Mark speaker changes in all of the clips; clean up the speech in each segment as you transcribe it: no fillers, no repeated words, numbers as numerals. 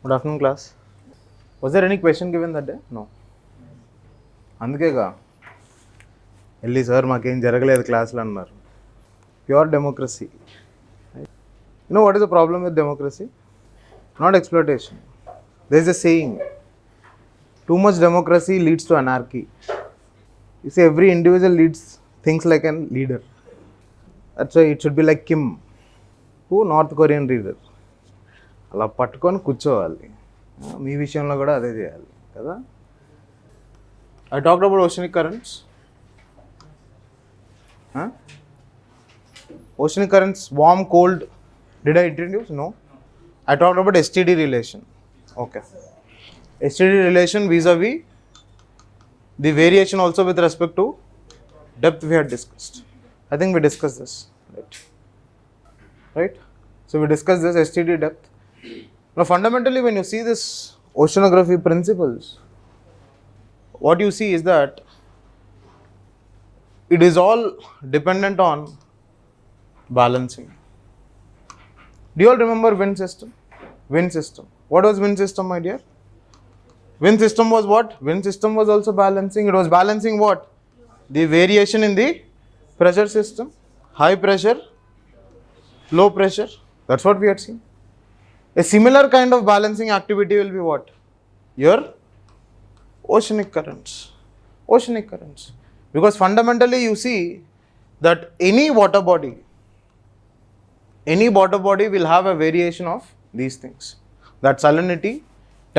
Speaker 1: Good afternoon, class. Was there any question given that day? No. అందుకేగా వెళ్ళి sir మాకేం జరగలేదు క్లాసులు అన్నారు. Pure democracy. You know what is the problem with democracy? Not exploitation. There is a saying, too much democracy leads to anarchy. You see, every individual leads things like a leader. That's why it should be like Kim, who North Korean leader. అలా పట్టుకొని కూర్చోవాలి. మీ విషయంలో కూడా అదే చేయాలి కదా. I talked about oceanic currents. Oceanic currents, warm, cold. Did I introduce? No. I talked about STD relation. Okay. STD relation vis-a-vis the variation also with respect to depth we had discussed. I think we discussed this. Right? So we discussed this STD depth. Now fundamentally when you see this oceanography principles, what you see is that it is all dependent on balancing. Do you all remember wind system? Wind system. What was wind system, my dear? Wind system was what? Wind system was also balancing. It was balancing what? The variation in the pressure system. High pressure, low pressure. That's what we had seen. A similar kind of balancing activity will be what? Your oceanic currents. Oceanic currents. Because fundamentally you see that any water body will have a variation of these things. That salinity,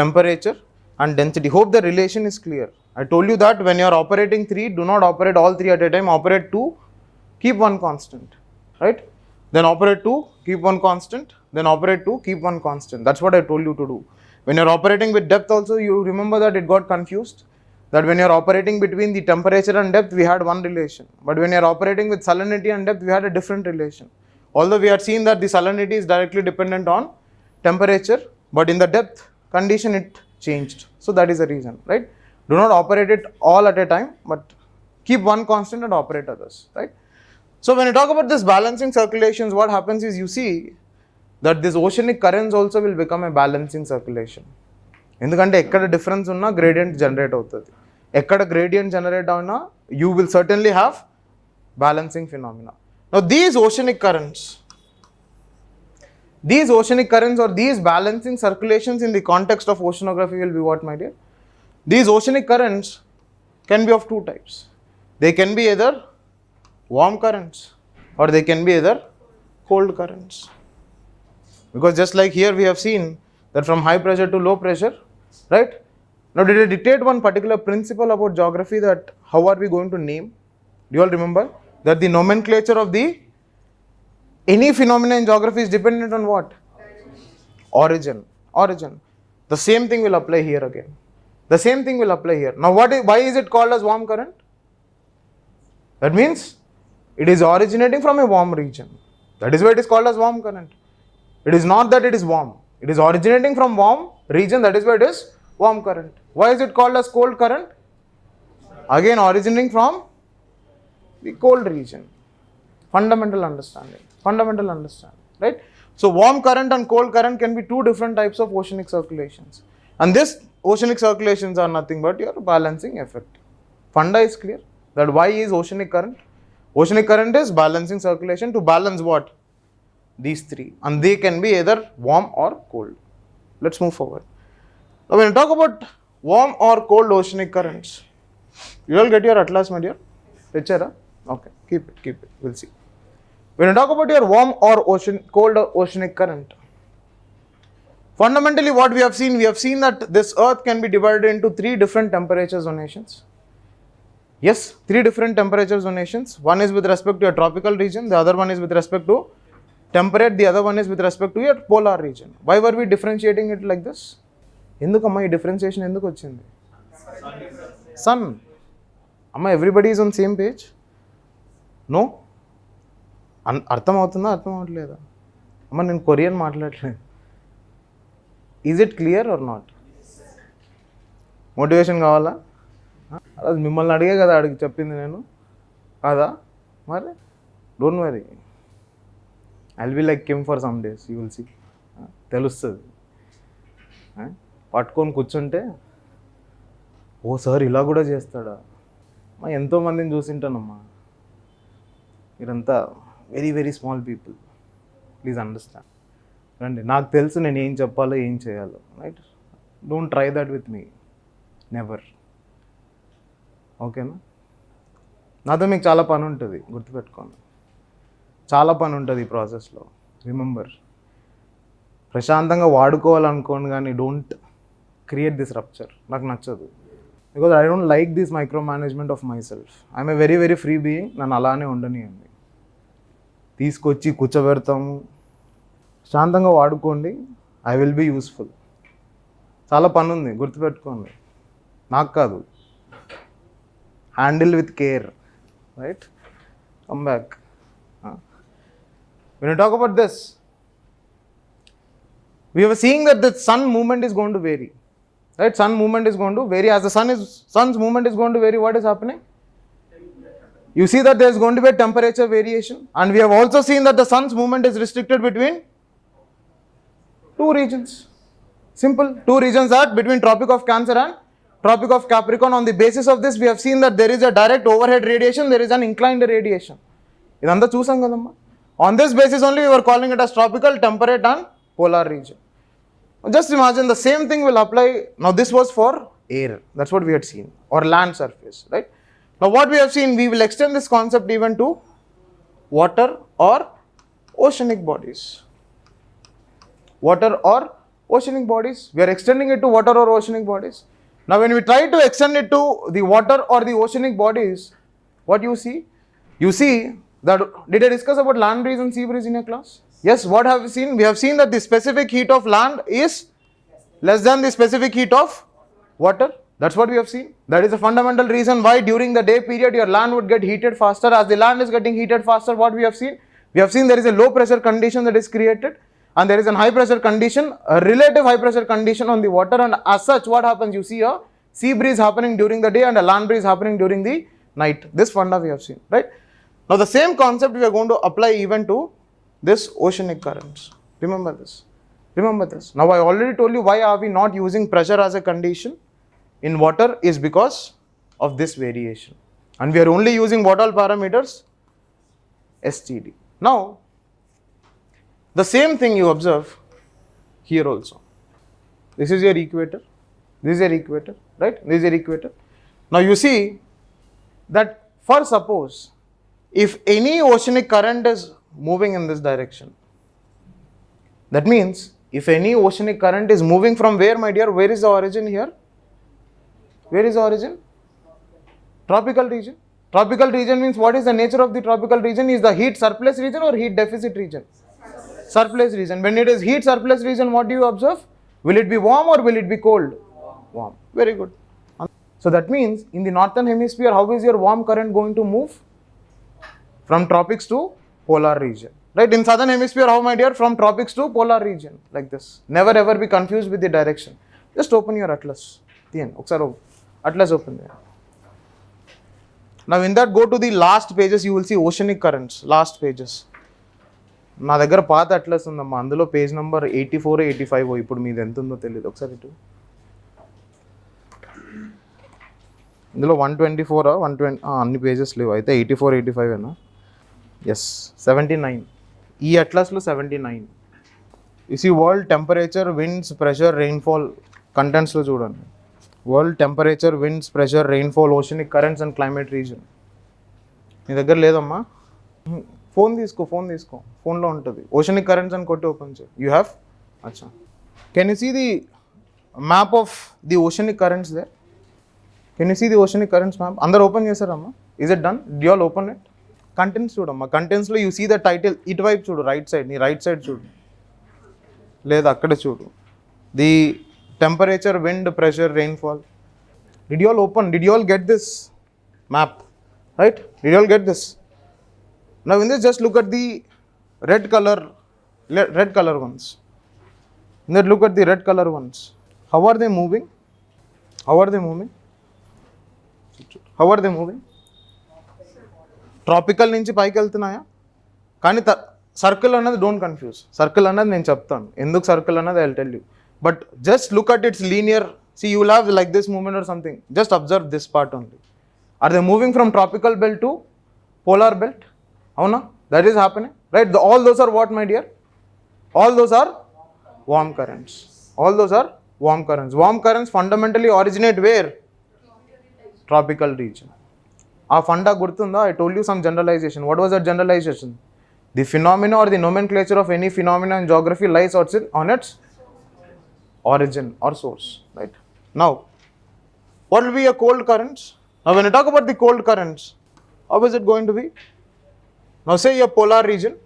Speaker 1: temperature and density. Hope the relation is clear. I told you that when you are operating 3, do not operate all 3 at a time. Operate 2, keep 1 constant. Right? Then operate 2, keep 1 constant. Then operate 2, keep 1 constant. That's what I told you to do. When you are operating with depth also, you remember that it got confused. That when you are operating between the temperature and depth, we had one relation. But when you are operating with salinity and depth, we had a different relation. Although we had seen that the salinity is directly dependent on temperature, but in the depth condition it changed. So that is the reason, right? Do not operate it all at a time, but keep 1 constant and operate others, right? So when you talk about this balancing circulations, what happens is you see that this oceanic currents also will become a balancing circulation. ఎందుకంటే ఎక్కడ difference ఉన్నా gradient generate అవుతుంది. ఎక్కడ gradient generate అవునా you will certainly have balancing phenomena. Now these oceanic currents or these balancing circulations in the context of oceanography will be what, my dear? These oceanic currents can be of 2 types. They can be either warm currents or they can be either cold currents. Because just like here we have seen that from high pressure to low pressure, right? Now did I dictate one particular principle about geography that how are we going to name? Do you all remember that the nomenclature of the any phenomena in geography is dependent on what? Origin. The same thing will apply here again. The same thing will apply here. Now why is it called as warm current? That means it is originating from a warm region. That is why it is called as warm current. It is not that it is warm. It is originating from warm region. That is why it is warm current. Why is it called as cold current? Again originating from the cold region. Fundamental understanding, right? So warm current and cold current can be 2 different types of oceanic circulations. And this oceanic circulations are nothing but your balancing effect. Funda is clear that why is oceanic current? Oceanic current is balancing circulation to balance what? These 3. And they can be either warm or cold. Let's move forward. Now when you talk about warm or cold oceanic currents, you all get your atlas, my dear? Picture? Okay, keep it. We'll see. When you talk about your warm or cold oceanic current, fundamentally what we have seen that this earth can be divided into 3 different temperature zonations. Yes, 3 different temperature zonations. One is with respect to your tropical region, the other one is with respect to temperate, the other one is with respect to your polar region. Why were we differentiating it like this? ఎందుకమ్మా ఈ differentiation ఎందుకు వచ్చింది? Son అమ్మా everybody is on same page? No? అర్థం అవుతుందా అర్థం అవ్వట్లేదా? అమ్మ నేను కొరియన్ మాట్లాడలేదు. Is it clear or not? Motivation కావాలా? అది మిమ్మల్ని అడిగే కదా చెప్పింది నేను కాదా? మరి don't worry, I will be like Kim for some days, you will see. తెలుస్తుంది. పట్టుకొని కూర్చుంటే ఓ సార్ ఇలా కూడా చేస్తాడా, ఎంతోమందిని చూసింటానమ్మా. మీరంతా very very small people, please understand. రండి, నాకు తెలుసు నేను ఏం చెప్పాలో ఏం చేయాలో, right? Don't try that with me, never. ఓకేనా? నాతో మీకు చాలా పని ఉంటుంది, గుర్తుపెట్టుకోండి. చాలా పని ఉంటుంది ఈ ప్రాసెస్లో. రిమెంబర్, ప్రశాంతంగా వాడుకోవాలనుకోండి, కానీ డోంట్ క్రియేట్ దిస్ రప్చర్. నాకు నచ్చదు, because I don't like this micro management of myself. I'm a very very free being. నన్ను అలానే ఉండనియండి. తీసుకొచ్చి కూర్చోబెడతాము, శాంతంగా వాడుకోండి. I will be useful. చాలా పని ఉంది, గుర్తుపెట్టుకోండి. నాకు కాదు, handle with care, right? Come back. When you talk about this, we are seeing that the sun movement is going to vary, right? Sun movement is going to vary. As the sun's movement is going to vary, what is happening? You see that there is going to be a temperature variation, and we have also seen that the sun's movement is restricted between two regions. Simple, two regions are between Tropic of Cancer and Tropic of Capricorn. On the basis of this, we have seen that there is a direct overhead radiation, there is an inclined radiation. Idantha chusam kadamma. On this basis only we were calling it as tropical, temperate and polar region. Just imagine the same thing will apply. Now this was for air, that's what we had seen, or land surface, right? Now what we have seen, we will extend this concept even to water or oceanic bodies. Water or oceanic bodies, we are extending it to water or oceanic bodies. Now when we try to extend it to the water or the oceanic bodies, what you see? You see that, did I discuss about land breeze and sea breeze in your class? Yes. What have we seen? We have seen that the specific heat of land is less than the specific heat of water. That's what we have seen. That is a fundamental reason why during the day period your land would get heated faster. As the land is getting heated faster, what we have seen? We have seen there is a low pressure condition that is created, and there is a high pressure condition, a relative high pressure condition on the water, and as such what happens? You see a sea breeze happening during the day and a land breeze happening during the night. This funda we have seen, right? Now the same concept we are going to apply even to this oceanic currents. Remember this. Remember this. Now I already told you why are we not using pressure as a condition in water is because of this variation. And we are only using what all parameters? STD. Now the same thing you observe here also. This is your equator. This is your equator, right? This is your equator. Now you see that, for suppose, if any oceanic current is moving in this direction, that means if any oceanic current is moving from where, my dear? Where is the origin here? Where is the origin? Tropical region. Tropical region means what is the nature of the tropical region? Is the heat surplus region or heat deficit region? Surplus region. When it is heat surplus region, what do you observe? Will it be warm or will it be cold? Warm. Very good. So that means in the northern hemisphere, how is your warm current going to move? From tropics to polar region, right? In southern hemisphere, how, my dear? From tropics to polar region, like this. Never ever be confused with the direction. Just open your atlas. Atlas open there. Now in that, go to the last pages, you will see oceanic currents. Last pages. నా దగ్గర పాత atlas ఉందమ్మా, అందులో page number 84 85. ఇప్పుడు మీది ఎంత ఉందో తెలియదు, ఒకసారి ఇటు. ఇందులో 124 120 అన్ని పేజెస్ లేవు, అయితే 84 85 ఏనా? ఎస్, 79. ఈ అట్లస్లో 79. You see world temperature, winds, pressure, rainfall కంటెంట్స్లో చూడండి. World temperature, winds, pressure, rainfall, oceanic currents and climate region. నీ దగ్గర లేదమ్మా? ఫోన్ తీసుకో, ఫోన్లో ఉంటుంది. ఓషనిక్ కరెంట్స్ అని కొట్టి ఓపెన్ చేయి. You have? అచ్చా. Can you see the map of the oceanic currents there? Can you see the oceanic currents map? అందరు ఓపెన్ చేశారమ్మా? Is it done? Did all open it? Contents చూడమ్మా. కంటెంట్స్లో you see the title. ఇటువైపు చూడు, right side, నీ right side చూడు, లేదా అక్కడే చూడు. ది temperature, wind, pressure, rainfall. Did you all open? Did you all get this map? Right? Did you all get this? Now in this, just look at the red color ones. Then look at the red color ones. How are they moving? How are they moving? How are they moving? Tropical నుంచి పైకి వెళ్తున్నాయా? కానీ circle అన్నది don't confuse. Circle అన్నది నేను చెప్తాను, ఎందుకు circle అన్నది I will tell you. But just look at its linear, see you will have like this movement or something, just observe this part only. Are they moving from tropical belt to polar belt? Avuna? That is happening, right? All those are what, my dear? All those are warm currents. All those are warm currents. Warm currents fundamentally originate where? Tropical region. Funda gurtunda, I told you some generalization. What was that generalization? The phenomena or the nomenclature of any phenomena in geography lies on its origin or source, right? Now, what will be a cold currents? Now, when you talk about the cold currents, how is it going to be? Now, say a polar region,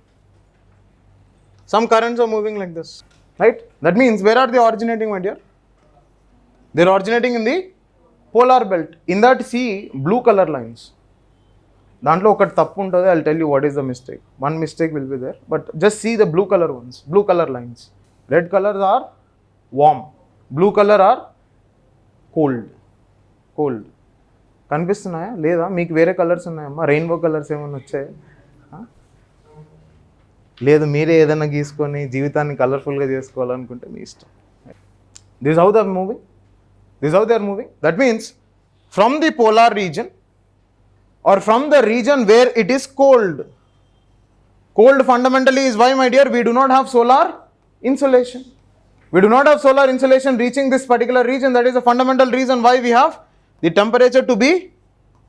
Speaker 1: some currents are moving like this, right? That means where are they originating, my dear? They are originating in the polar belt. In that, see blue color lines. దాంట్లో ఒకటి తప్పు ఉంటుంది. I'll tell you what is the mistake. One mistake will be there, but just see the blue color ones, blue color lines. Red colors are warm, blue color are cold. కనిపిస్తున్నాయా లేదా మీకు? వేరే colours ఉన్నాయమ్మా? Rainbow colours ఏమైనా వచ్చాయి? లేదు మీరే ఏదైనా గీసుకొని జీవితాన్ని కలర్ఫుల్గా చేసుకోవాలనుకుంటే మీ ఇష్టం. This how they are moving. That means from the polar region or from the region where it is cold. Cold fundamentally is why, my dear, we do not have solar insolation. We do not have solar insolation reaching this particular region. That is the fundamental reason why we have the temperature to be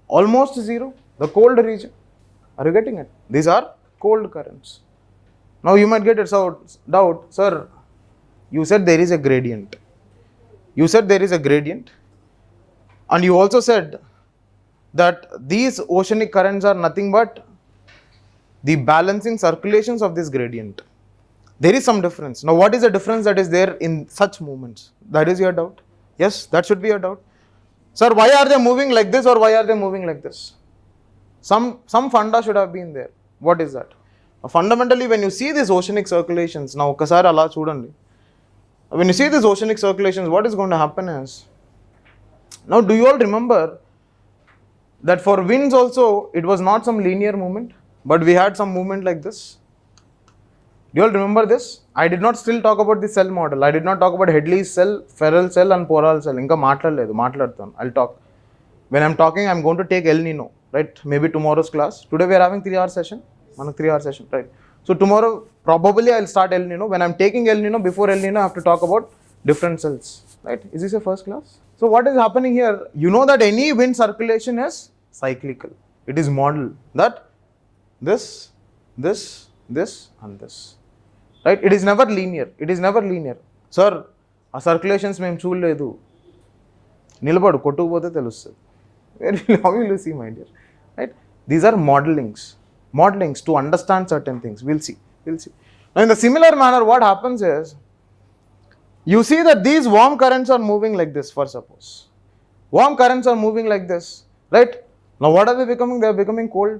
Speaker 1: almost zero, the cold region. Are you getting it? These are cold currents. Now you might get a doubt, sir, you said there is a gradient. And you also said that these oceanic currents are nothing but the balancing circulations of this gradient. There is some difference. Now, what is the difference that is there in such movements? That is your doubt. Yes, that should be your doubt. Sir, why are they moving like this or why are they moving like this? Some funda should have been there. What is that? Fundamentally, when you see these oceanic circulations, now okasari ala chudandi. When you see these oceanic circulations, what is going to happen is, now do you all remember that for winds also it was not some linear movement, but we had some movement like this? Do you all remember this? I did not still talk about the cell model. I did not talk about Headley's cell, Ferrel cell and Poral cell. Inka maatladtanu. I'll talk. When I'm talking, I'm going to take El Nino, right? Maybe tomorrow's class. Today we are having 3-hour session. 3-hour session, right? So tomorrow probably I'll start El Nino. When I'm taking El Nino, before El Nino I have to talk about different cells, right? Is this your first class? So what is happening here? You know that any wind circulation is cyclical. It is modeled that this and this, right? It is never linear. Sir, ఆ circulations మేము చూడలేదు. నిలబడు కొట్టుకుపోతే తెలుస్తుంది. How will you see, my dear? Right? These are modelings to understand certain things. We'll see. Now in the similar manner, what happens is, you see that these warm currents are moving like this, for suppose. Warm currents are moving like this, right? Now what are they becoming? They are becoming cold.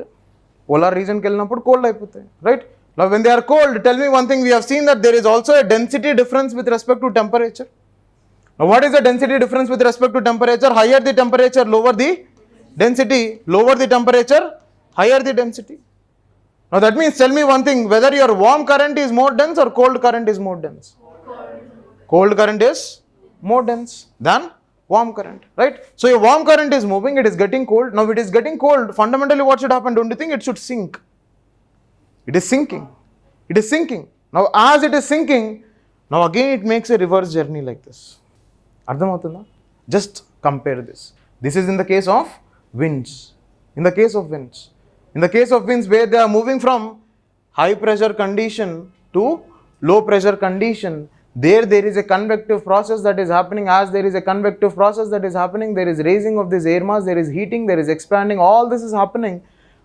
Speaker 1: Polar region ki vellinappudu cold ayipothayi, right? Now when they are cold, tell me one thing, we have seen that there is also a density difference with respect to temperature. Now what is the density difference with respect to temperature? Higher the temperature, lower the density. Lower the temperature, higher the density. Now that means, tell me one thing, whether your warm current is more dense or cold current is more dense. Cold current is more dense than warm current, right? So your warm current is moving, it is getting cold. Now it is getting cold, fundamentally what should happen? Don't you think it should sink? It is sinking. Now as it is sinking, now again it makes a reverse journey like this. Ardhamautunda? Just compare this. This is in the case of winds. In the case of winds where they are moving from high pressure condition to low pressure condition, there is a convective process that is happening. As there is a convective process that is happening, there is raising of this air mass, there is heating, there is expanding, all this is happening.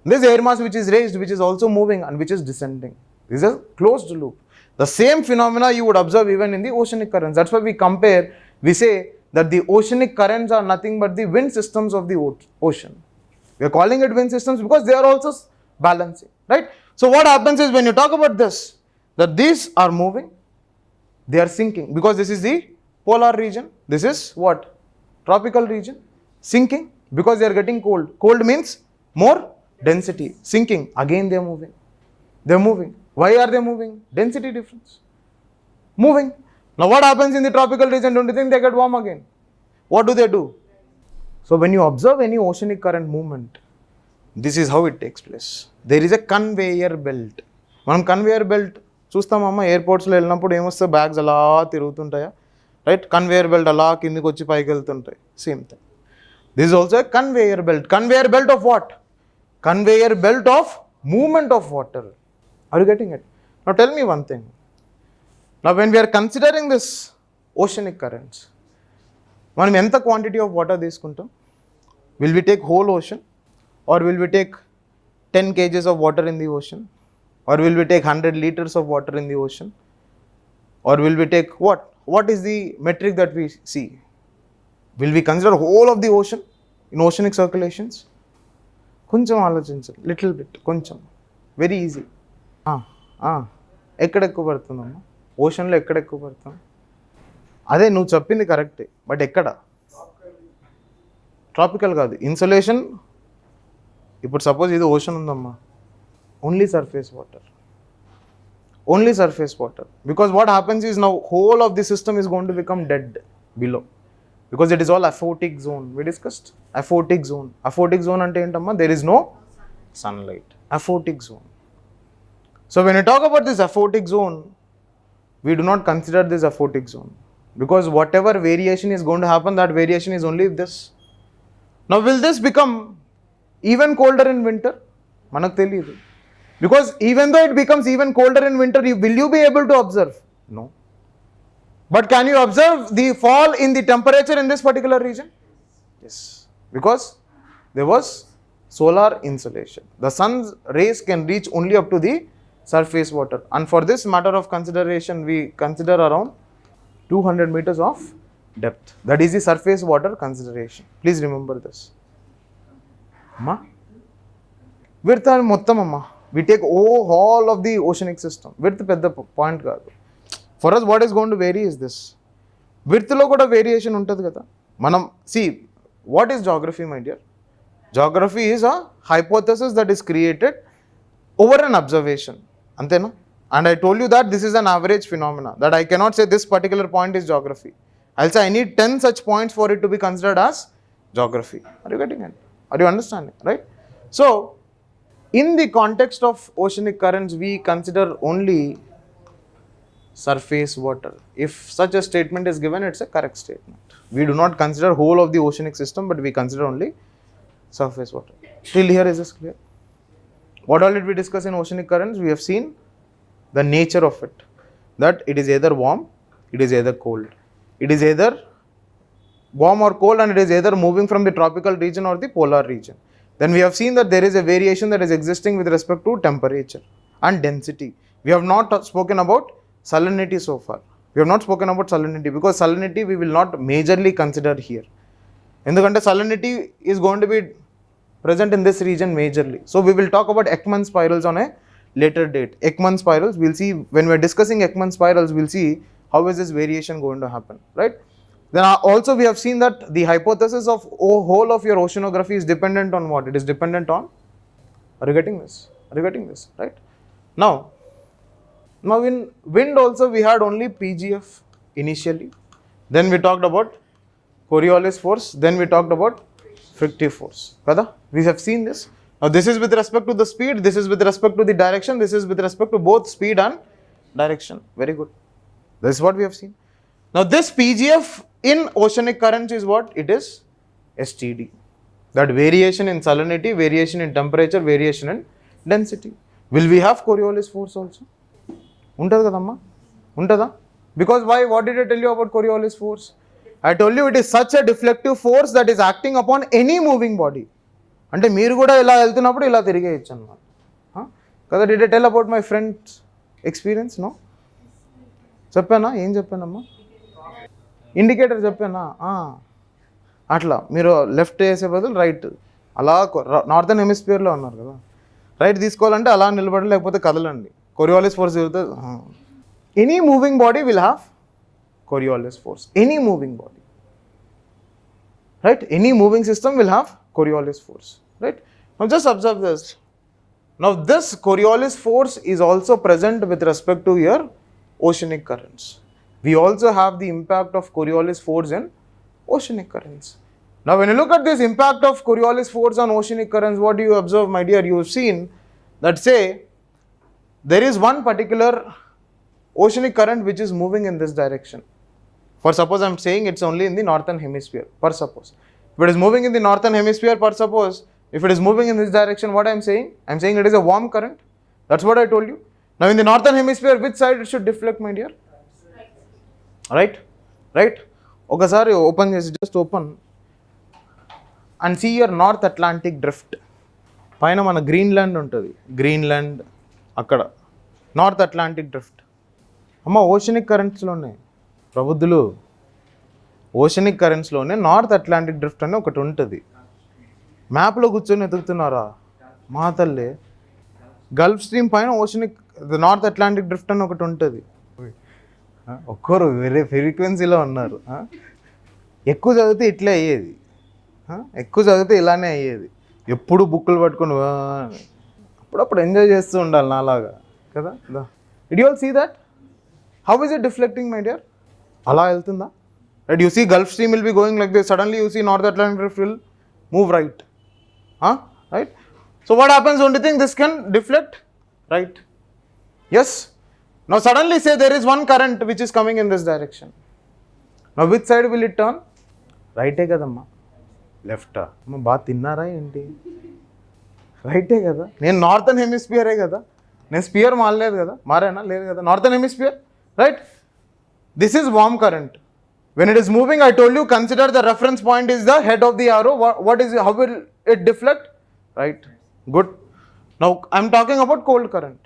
Speaker 1: This air mass which is raised, which is also moving and which is descending. This is a closed loop. The same phenomena you would observe even in the oceanic currents. That's why we compare, we say that the oceanic currents are nothing but the wind systems of the ocean. We are calling it wind systems because they are also balancing, right? So what happens is, when you talk about this, that these are moving, they are sinking because this is the polar region. This is what? Tropical region. Sinking because they are getting cold. Cold means more density. Sinking, again they are moving. Why are they moving? Density difference. Moving. Now what happens in the tropical region? Don't you think they get warm again? What do they do? So when you observe any oceanic current movement, this is how it takes place. There is a conveyor belt. మనం conveyor belt చూస్తామమ్మా ఎయిర్పోర్ట్స్లో వెళ్ళినప్పుడు ఏమొస్తే bags అలా తిరుగుతుంటాయా, right? Conveyor belt అలా కిందికి వచ్చి పైకి వెళ్తుంటాయి. Same thing. This is also a conveyor belt. Conveyor belt of what? Conveyor belt of movement of water. Are you getting it? Now tell me one thing. Now when we are considering this oceanic currents, మనం ఎంత quantity of water తీసుకుంటాం? Will we take whole ocean, or will we take 10 kgs of water in the ocean, or will we take 100 liters of water in the ocean, or will we take what? What is the metric that we see? Will we consider whole of the ocean in oceanic circulations? కొంచెం ఆలోచించండి, little bit, కొంచెం. Very easy. ఎక్కడ ఎక్కువ పడుతుందమ్మా? ఓషన్లో ఎక్కడ ఎక్కువ పడుతుంది? అదే నువ్వు చెప్పింది కరెక్టే, బట్ ఎక్కడ? ట్రాపికల్ కాదు. ఇన్సులేషన్, ఇప్పుడు సపోజ్ ఇది ఓషన్ ఉందమ్మా, only surface water, only surface water. Because what happens is now whole of the system is going to become dead below, because it is all aphotic zone. We discussed aphotic zone. Aphotic zone ante entamma? There is no sunlight. Aphotic zone. So when we talk about this aphotic zone, we do not consider this aphotic zone, because whatever variation is going to happen, that variation is only this. Now will this become even colder in winter? Manaku teliyadu. Because even though it becomes even colder in winter, will you be able to observe? No. But can you observe the fall in the temperature in this particular region? Yes, because there was solar insolation. The sun's rays can reach only up to the surface water, and for this matter of consideration, we consider around 200 meters of depth. That is the surface water consideration. Please remember this. Amma, width and mottam amma, we take all of the oceanic system. Width pedda point kaadu. For us, what is going to vary is this. Width lo kuda variation untadi kada. Manam see, what is geography, my dear? Geography is a hypothesis that is created over an observation. Antena? And I told you that this is an average phenomena, that I cannot say this particular point is geography. I'll say I need 10 such points for it to be considered as geography. Are you getting it? Are you understanding? Right? So, in the context of oceanic currents, we consider only surface water. If such a statement is given, it's a correct statement. We do not consider whole of the oceanic system, but we consider only surface water. Till here, is this clear? What all did we discuss in oceanic currents? We have seen the nature of it, that it is either warm, it is either cold. It is either warm or cold, and it is either moving from the tropical region or the polar region. Then we have seen that there is a variation that is existing with respect to temperature and density. We have not spoken about salinity so far. We have not spoken about salinity, because salinity we will not majorly consider here. Endukante salinity is going to be present in this region majorly. So we will talk about Ekman spirals on a later date. Ekman spirals, we'll see when we are discussing Ekman spirals, we'll see how is this variation going to happen, right? Then also we have seen that the hypothesis of whole of your oceanography is dependent on what? It is dependent on, are you getting this? Are you getting this, right? Now in wind also we had only PGF initially. Then we talked about Coriolis force. Then we talked about frictive force. Kada? We have seen this. Now this is with respect to the speed. This is with respect to the direction. This is with respect to both speed and direction. Very good. This is what we have seen. Now this PGF in oceanic currents is what? It is STD. That variation in salinity, variation in temperature, variation in density. Will we have Coriolis force also? Untadu kadamma? Untada? Because why? What did I tell you about Coriolis force? I told you it is such a deflective force that is acting upon any moving body. అంటే మీరు కూడా ఇలా వెళ్తున్నప్పుడు ఇలా తిరిగేయచ్చు అన్నమాట కదా. Did I tell about my friends experience? No. చెప్పానా? ఏం చెప్పానమ్మా? ఇండికేటర్ చెప్పానా? అట్లా మీరు లెఫ్ట్ వేసే బదులు రైట్, అలా నార్థన్ హెమిస్ఫియర్లో ఉన్నారు కదా, రైట్ తీసుకోవాలంటే అలా నిలబడి, లేకపోతే కదలండి. Coriolis force is any moving body will have Coriolis force. Any moving body, right? Any moving system will have Coriolis force, right? Now just observe this. Now this Coriolis force is also present with respect to your oceanic currents. We also have the impact of Coriolis force in oceanic currents. Now, when you look at this impact of Coriolis force on oceanic currents, what do you observe, my dear? You have seen that, say, there is one particular oceanic current which is moving in this direction. For suppose I am saying it's only in the northern hemisphere, per suppose. If it is moving in the northern hemisphere, per suppose, if it is moving in this direction, what I am saying? I am saying it is a warm current. That's what I told you. Now, in the northern hemisphere, which side it should deflect, my dear? Right? Right? Okasari open, just open and see your North Atlantic drift. పైన మన Greenland ఉంటుంది, Greenland అక్కడ North Atlantic drift. అమ్మ oceanic కరెంట్స్లోనే ప్రబుద్ధులు, oceanic కరెంట్స్లోనే North Atlantic drift అని ఒకటి ఉంటుంది. మ్యాప్లో కూర్చొని ఎదుగుతున్నారా మా తల్లి? గల్ఫ్ స్ట్రీమ్ పైన ఓషనిక్ నార్త్ అట్లాంటిక్ డ్రిఫ్ట్ అని ఒకటి ఉంటుంది. ఒక్కరు వేరే ఫ్రీక్వెన్సీలో ఉన్నారు. ఎక్కువ చదివితే ఇట్లే అయ్యేది, ఎక్కువ చదివితే ఇలానే అయ్యేది. ఎప్పుడు బుక్కులు పట్టుకొని అప్పుడప్పుడు ఎంజాయ్ చేస్తూ ఉండాలి నాలాగా కదా. Did you all see that? How is it deflecting, my dear? అలా వెళ్తుందా? Right, you see Gulf Stream will be going like this, suddenly you see North Atlantic Drift will move right. Right? So what happens? Don't you think this can deflect? Right? Yes? Now suddenly say there is one current which is coming in this direction. Now which side will it turn? Right kadamma? Left. Amma baat tinnara enti? Right kada? Nenu northern hemisphere kada? Nenu sphere maalledu kada? Marena ledu kada? Northern hemisphere? Right? This is warm current. When it is moving, I told you, consider the reference point is the head of the arrow. What is it? How will it deflect? Right? Good. Now I am talking about cold current.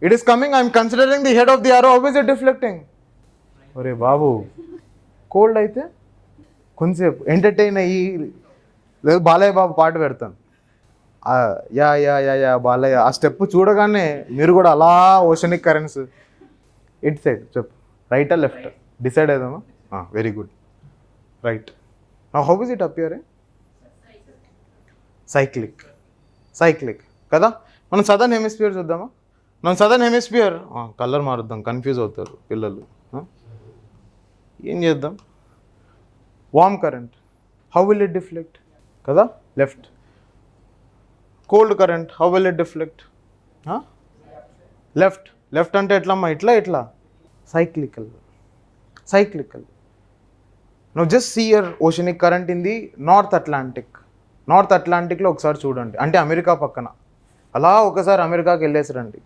Speaker 1: It is coming, I am considering the head of the arrow. How is it deflecting? Ore babu, cold aithe konsepu entertain ayi లేదు బాలయ్య బాబు పాట పెడతాను. Yeah Balayya ఆ step చూడగానే మీరు కూడా అలా oceanic currents it side చెప్పు, రైటా లెఫ్ట్ డిసైడ్ అవుదామా? Very good, right. Now how is it appear? Cyclic కదా. మనం సదర్న్ హెమిస్ఫియర్ చూద్దామా? మనం సదర్న్ హెమిస్ఫియర్ కలర్ మారుద్దాం, కన్ఫ్యూజ్ అవుతారు పిల్లలు. ఏం చేద్దాం? Warm current, how will it deflect కదా? Left. Cold current, how will it deflect? Left అంటే ఎట్లమ్మా? ఇట్లా cyclical. Now just see your oceanic current in the North అట్లాంటిక్లో ఒకసారి చూడండి. అంటే అమెరికా పక్కన అలా ఒకసారి అమెరికాకి వెళ్ళేసిరండి.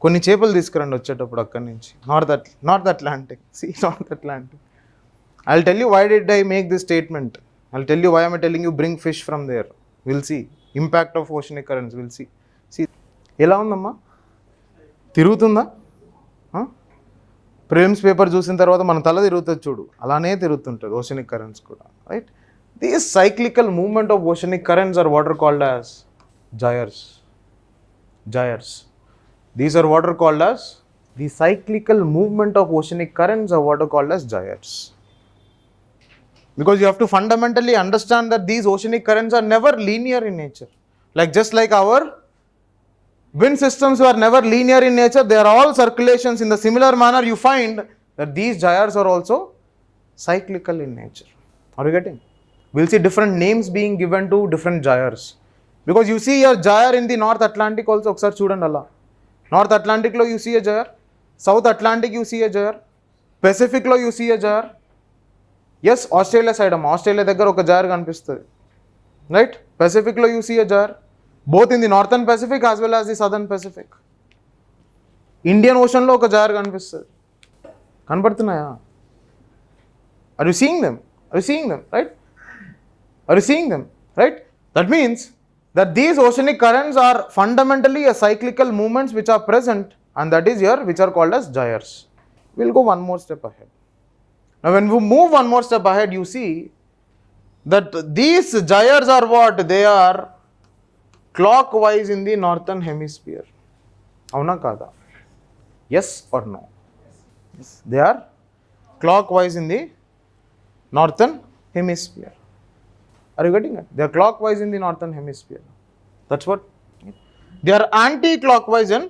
Speaker 1: కొన్ని చేపలు తీసుకురండి వచ్చేటప్పుడు అక్కడి నుంచి. North Atlantic. I will tell you why did I make this statement. I will tell you why I'm telling you bring fish from there. Will see impact of oceanic currents. Will see ఎలా ఉందమ్మా? తిరుగుతుందా? Prelims paper చూసిన తర్వాత మన తల తిరుగుతుంది చూడు, అలానే తిరుగుతుంటుంది oceanic currents కూడా. Right? These cyclical movement of oceanic currents are what are called as gyres. These are what are called as, the cyclical movement of oceanic currents are what are called as gyres. Because you have to fundamentally understand that these oceanic currents are never linear in nature. Just like our wind systems were never linear in nature, they are all circulations. In the similar manner, you find that these gyres are also cyclical in nature. Are you getting? We'll see different names being given to different gyres. Because you see a gyre in the North Atlantic also. Okkar chudandi alla. North Atlantic lo you see a gyre. South Atlantic you see a gyre. Pacific lo you see a gyre. Yes, Australia side amma. Australia daggara oka gyre kanipistadi. Right? Pacific lo you see a gyre. Both in the Northern Pacific as well as the Southern Pacific. Indian Ocean lo oka gyre kanipistadi. Kanapadutunnaya? Are you seeing them? Right? Are you seeing them? Right? That means that these oceanic currents are fundamentally a cyclical movements which are present, and that is here which are called as gyres. We'll go one more step ahead. Now when we move one more step ahead, you see that these gyres are what? They are clockwise in the northern hemisphere. Avuna kada? Yes or no? Yes. They are clockwise in the northern hemisphere. Are you getting it? They are clockwise in the northern hemisphere. That's what. They are anti-clockwise in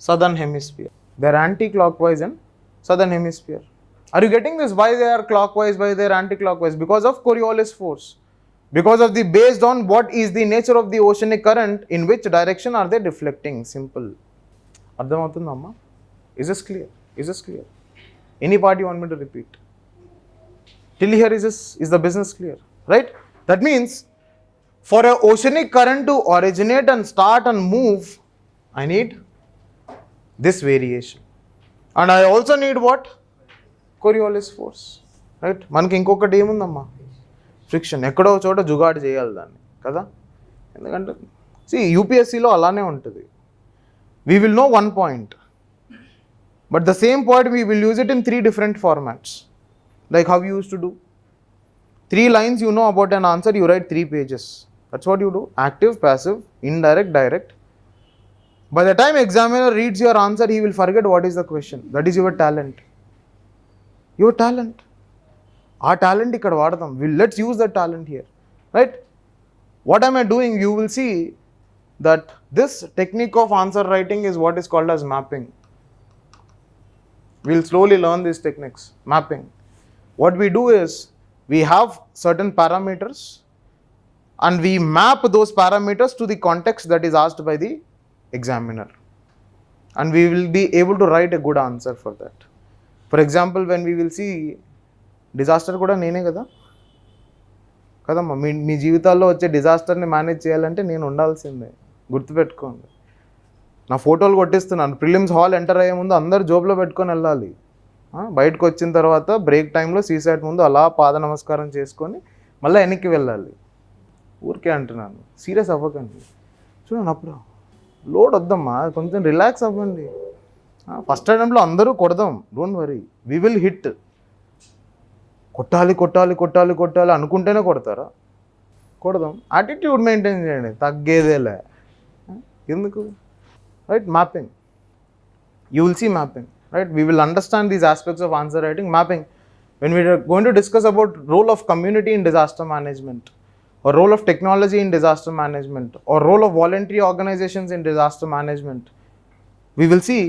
Speaker 1: southern hemisphere. They are anti-clockwise in southern hemisphere. Are you getting this? Why they are clockwise, why they are anti-clockwise? Because of Coriolis force. Because of the, based on what is the nature of the oceanic current, in which direction are they deflecting? Simple. Ardhamautundamma? Is this clear? Is this clear? Any part you want me to repeat? Till here is the business clear? Right? That means for an oceanic current to originate and start and move, I need this variation. And I also need what? Coriolis force. Right? మనకి ఇంకొకటి ఏముందమ్మా? Friction. ఎక్కడో చోట జుగాడు చేయాలి దాన్ని కదా. ఎందుకంటే యూపీఎస్సీలో అలానే ఉంటుంది. We will know one point, but the same point we will use it in 3 different formats, like how you used to do. 3 lines you know about an answer, you write 3 pages. That's what you do. Active, passive, indirect, direct. By the time examiner reads your answer, he will forget what is the question. That is your talent. Your talent. Our talent ikkada vaadadam. Let's use that talent here. Right? What am I doing? You will see that this technique of answer writing is what is called as mapping. We'll slowly learn these techniques. Mapping. What we do is, we have certain parameters and we map those parameters to the context that is asked by the examiner. And we will be able to write a good answer for that. For example, when we will see disaster kuda nene kada kadamma మీ జీవితాల్లో వచ్చే డిజాస్టర్ని manage చేయాలంటే నేను ఉండాల్సిందే. గుర్తుపెట్టుకోండి. నా ఫోటోలు కొట్టిస్తున్నాను. Prelims hall enter అయ్యే ముందు అందరు జోబులో పెట్టుకొని వెళ్ళాలి. బయటకు వచ్చిన తర్వాత బ్రేక్ టైంలో సీసైట్ ముందు అలా పాద నమస్కారం చేసుకొని మళ్ళీ వెనక్కి వెళ్ళాలి. ఊరికే అంటున్నాను, సీరియస్ అవ్వకండి. చూడండి, అప్పుడు లోడ్ వద్దమ్మా, కొంచెం రిలాక్స్ అవ్వండి. ఫస్ట్ అటెంప్ట్లో అందరూ కొడదాం, don't worry, we will hit. కొట్టాలి కొట్టాలి కొట్టాలి కొట్టాలి అనుకుంటేనే కొడతారా? కొడదాం. యాటిట్యూడ్ మెయింటైన్ చేయండి, తగ్గేదేలే. ఎందుకు? Right? Mapping. You will see mapping. Right? We will understand these aspects of answer writing. Mapping. When we are going to discuss about role of community in disaster management, or role of technology in disaster management, or role of voluntary organizations in disaster management, we will see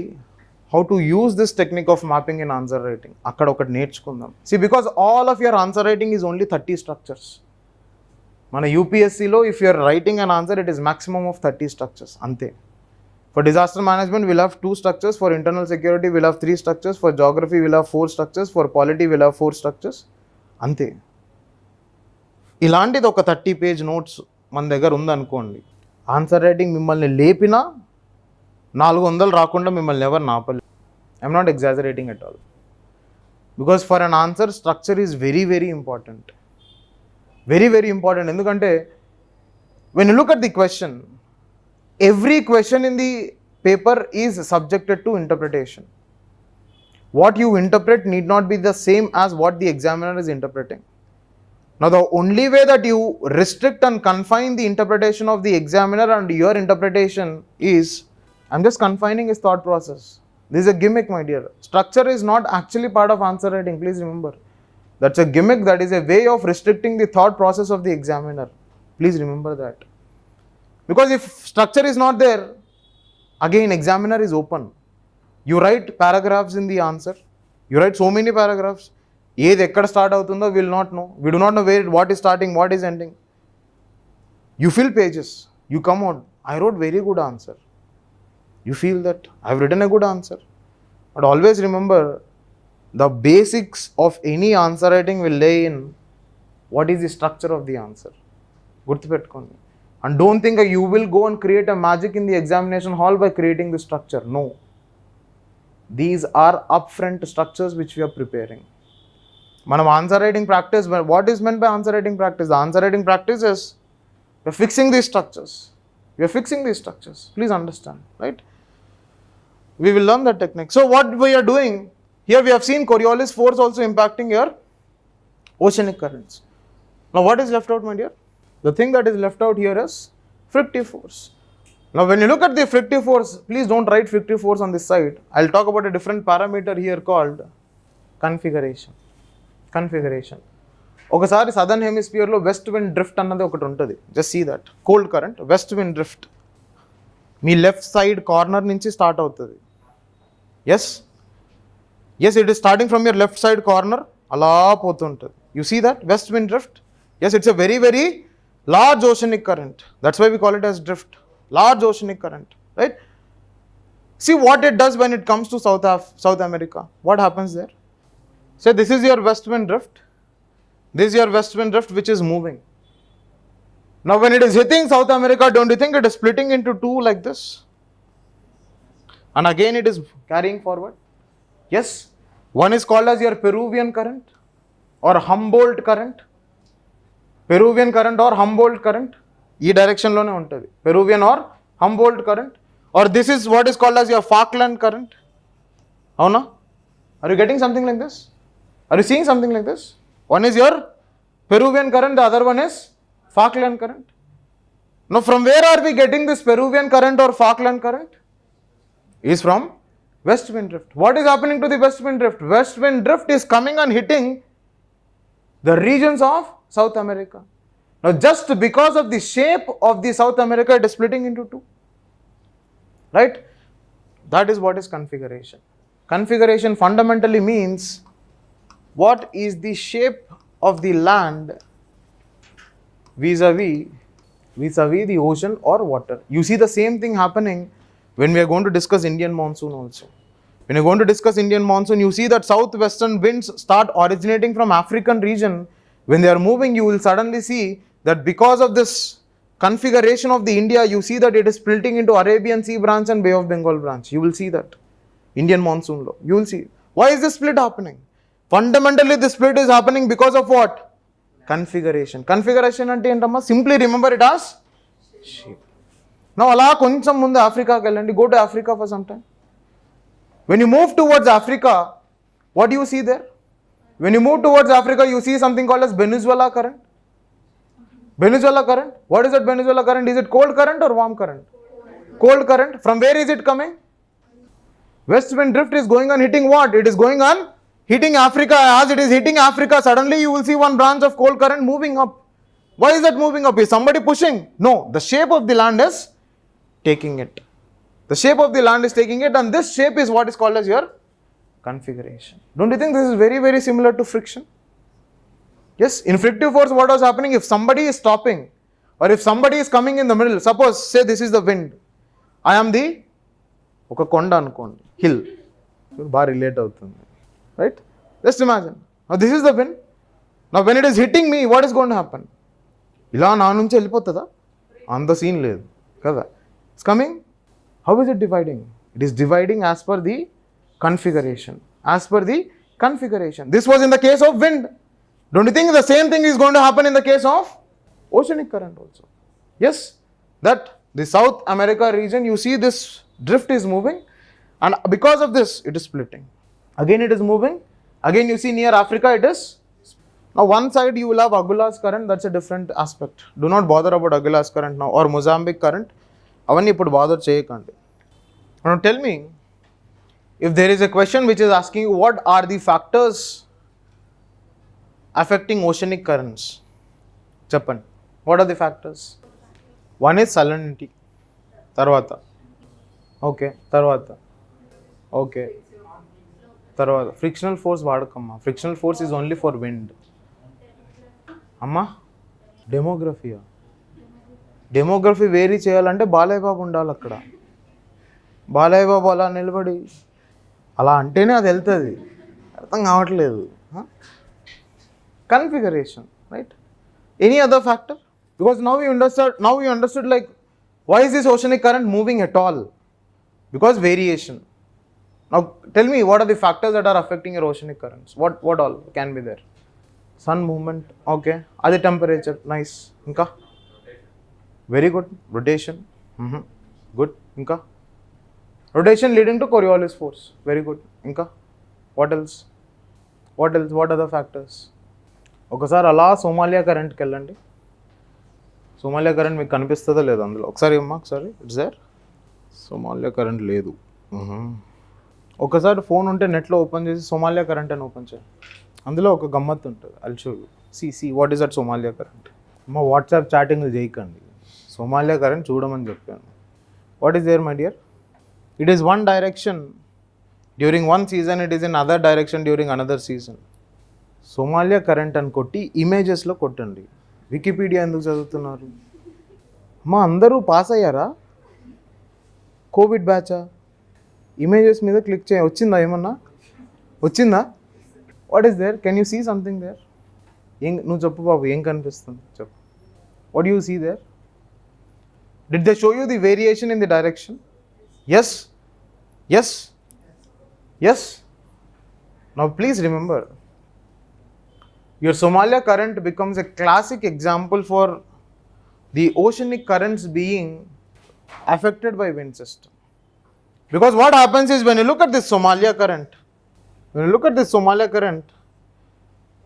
Speaker 1: how to use this technique of mapping in answer writing. Akkada okati nerchukundam. See, because all of your answer writing is only 30 structures. Mana UPSC lo, if you are writing an answer, it is maximum of 30 structures. Ante. For disaster management, we'll have 2 structures. For internal security, we'll have 3 structures. For geography, we'll have 4 structures. For polity, we'll have 4 structures. Ante. ఇలాంటిది ఒక 30 page notes మన దగ్గర ఉందనుకోండి, answer writing మిమ్మల్ని లేపినా 400 రాకుండా మిమ్మల్ని ఎవరు నాపలేదు. I'm not exaggerating at all. Because for an answer, structure is very very important. Very very important. ఎందుకంటే when you look at the question, every question in the paper is subjected to interpretation. What you interpret need not be the same as what the examiner is interpreting. Now, the only way that you restrict and confine the interpretation of the examiner and your interpretation is, I'm just confining his thought process. This is a gimmick, my dear. Structure is not actually part of answer writing, please remember. That's a gimmick, that is a way of restricting the thought process of the examiner. Please remember that. Because if structure is not there, again examiner is open. You write paragraphs in the answer. You write so many paragraphs. ఏది ఎక్కడ start అవుతుందో will not know. We do not know where what is starting, what is ending. You fill pages, you come out, I wrote very good answer. You feel that I have written a good answer. But always remember, the basics of any answer writing will lay in what is the structure of the answer. గుర్తుపెట్టుకోండి. And don't think you will go and create a magic in the examination hall by creating the structure. No. These are upfront structures which we are preparing. Manam answer writing practice, what is meant by answer writing practice? The answer writing practice is, we are fixing these structures. We are fixing these structures. Please understand, right? We will learn that technique. So what we are doing, here we have seen Coriolis force also impacting your oceanic currents. Now what is left out, my dear? The thing that is left out here is frictive force. Now when you look at the frictive force, please don't write frictive force on this side. I'll talk about a different parameter here called configuration. Configuration. ఒకసారి southern హెమిస్ఫియర్లో west wind drift అన్నది ఒకటి ఉంటుంది. Just see that. Cold current, west wind drift మీ left side corner నుంచి start అవుతుంది. Yes? Yes, it is starting from your left side corner. Ala potuntadi. You see that? West wind drift? Yes, it's a very, very large oceanic current. That's why we call it as drift. Large oceanic current. Right? See what it does when it comes to South America. What happens there? Say this is your west wind drift. This is your west wind drift which is moving. Now when it is hitting South America, don't you think it is splitting into two like this? And again it is carrying forward. Yes, one is called as your Peruvian current or Humboldt current. Peruvian current or Humboldt current. E direction lone untadi. Peruvian or Humboldt current. Or this is what is called as your Falkland current. Avuna? Are you getting something like this? Are you seeing something like this? One is your Peruvian current, the other one is Falkland current. Now from where are we getting this Peruvian current or Falkland current? Is from west wind drift. What is happening to the west wind drift? West wind drift is coming and hitting the regions of South America. Now just because of the shape of the South America, it is splitting into two. Right? That is what is configuration. Configuration fundamentally means what is the shape of the land vis-a-vis the ocean or water. You see the same thing happening when we are going to discuss Indian monsoon also. When you are going to discuss Indian monsoon, you see that southwestern winds start originating from African region. When they are moving, you will suddenly see that because of this configuration of the India, you see that it is splitting into Arabian Sea branch and Bay of Bengal branch. You will see that. Indian monsoon law. You will see. Why is this split happening? Fundamentally, this split is happening because of what? Configuration. Configuration ante entamma? Simply remember it as shape. Now, ala koncham mundu Africa kelandi. Go to Africa for some time. When you move towards Africa, what do you see there? When you move towards Africa, you see something called as Venezuela current. Venezuela current. What is that Venezuela current? Is it cold current or warm current? Cold current. From where is it coming? West wind drift is going on hitting what? It is going on hitting Africa. As it is hitting Africa, suddenly you will see one branch of cold current moving up. Why is that moving up? Is somebody pushing? No. The shape of the land is taking it. The shape of the land is taking it, and this shape is what is called as your configuration. Don't you think this is very, very similar to friction? Yes, in frictive force, what was happening? If somebody is stopping or if somebody is coming in the middle, suppose, say this is the wind. I am the oka konda anukondi, hill. Bar relate avutundi. Right? Just imagine. Now this is the wind. Now when it is hitting me, what is going to happen? Ila na nunchi vellipotada? Anta scene ledu. Kada. It's coming. How is it dividing? It is dividing as per the configuration. As per the configuration. This was in the case of wind. Don't you think the same thing is going to happen in the case of oceanic current also? Yes, that the South America region, you see this drift is moving, and because of this, it is splitting. Again it is moving. Again you see near Africa it is. Now one side you will have Agulhas current, that's a different aspect. Do not bother about Agulhas current now, or Mozambique current. Avanni ippudu bother cheyakandi. Now tell me, if there is a question which is asking you what are the factors affecting oceanic currents? Japan. What are the factors? One is salinity. Tarvata. Okay. Tarvata. Okay. Tarvata. Frictional force vaadakamma. Frictional force is only for wind. Amma? Demography. Demography vary చేయాలంటే బాలయ్య బాబు ఉండాలి అక్కడ. బాలయ్య బాబు అలా నిలబడి అలా అంటేనే అది వెళ్తుంది. అర్థం కావట్లేదు. Configuration, right? Any other factor? Because now you understood like why is this oceanic current moving at all? Because variation. Now tell me what are the factors that are affecting your oceanic currents? What all can be there? Sun movement, okay. Adi temperature, nice. Inka? Very good. Rotation, good. Inka? Rotation leading to Coriolis force, very good. Inka? What else? What other factors? ఒకసారి అలా Somalia కరెంట్కి వెళ్ళండి. Somalia current మీకు కనిపిస్తుందో లేదో అందులో ఒకసారి అమ్మా ఒకసారి ఇట్స్ దేర్. సోమాలియా కరెంట్ లేదు. ఒకసారి ఫోన్ ఉంటే నెట్లో ఓపెన్ చేసి సోమాలియా కరెంట్ అని ఓపెన్ చేయండి. అందులో ఒక గమ్మత్తు ఉంటుంది. I'll show you. See what is that Somalia current. అమ్మ వాట్సాప్ చాటింగ్లు చేయకండి. సోమాలియా కరెంట్ చూడమని చెప్పాను. What is there my dear? It is one direction During one season, it is in other direction during another season. Somalia current అని కొట్టి ఇమేజెస్లో కొట్టండి. Wikipedia ఎందుకు చదువుతున్నారు? మా అందరూ పాస్ అయ్యారా? కోవిడ్ బ్యాచా? ఇమేజెస్ మీద క్లిక్ చేయ వచ్చిందా ఏమన్నా? వచ్చిందా? What is there? Can you see something there? నువ్వు చెప్పు బాబు, ఏం కనిపిస్తుంది చెప్పు. What you see there? Did they show you the variation in the direction? Yes, yes, yes. Now please remember, your Somalia current becomes a classic example for the oceanic currents being affected by wind system. Because what happens is, when you look at this Somalia current,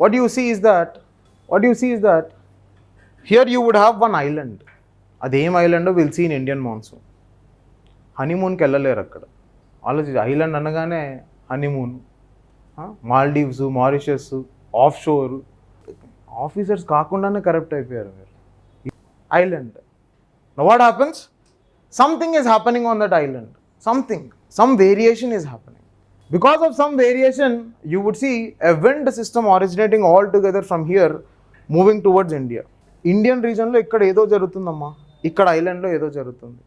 Speaker 1: what you see is that here you would have one island. Adem island we'll see in Indian monsoon. Honeymoon ki ellaleru akkada. Alochi island anagane honeymoon. Maldives, Mauritius, offshore officers కాకుండానే corrupt అయిపోయారు మీరు. Island. Now what happens? Something is happening on that island. some variation is happening. Because of some variation, you would see a wind system originating all together from here moving towards India. Indian రీజన్లో ఇక్కడ ఏదో జరుగుతుందమ్మా, ఇక్కడ ఐలాండ్లో ఏదో జరుగుతుంది.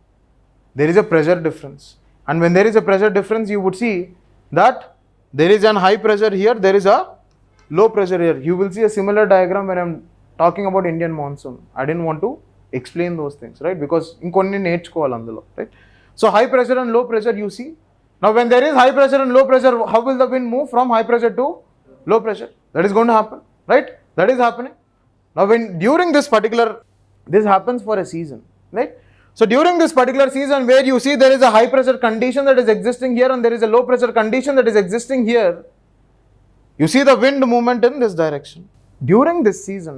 Speaker 1: There is a pressure difference, and when there is a pressure difference, you would see that there is an high pressure here, there is a low pressure here. You will see a similar diagram when I'm talking about Indian monsoon. I didn't want to explain those things, right? Because inkonni నేర్చుకోవాలి అందులో, right? So high pressure and low pressure you see. Now when there is high pressure and low pressure, how will the wind move from high pressure to low pressure? That is going to happen, right? That is happening. Now when during this happens for a season, right? So during this particular season where you see there is a high pressure condition that is existing here and there is a low pressure condition that is existing here, you see the wind movement in this direction. During this season,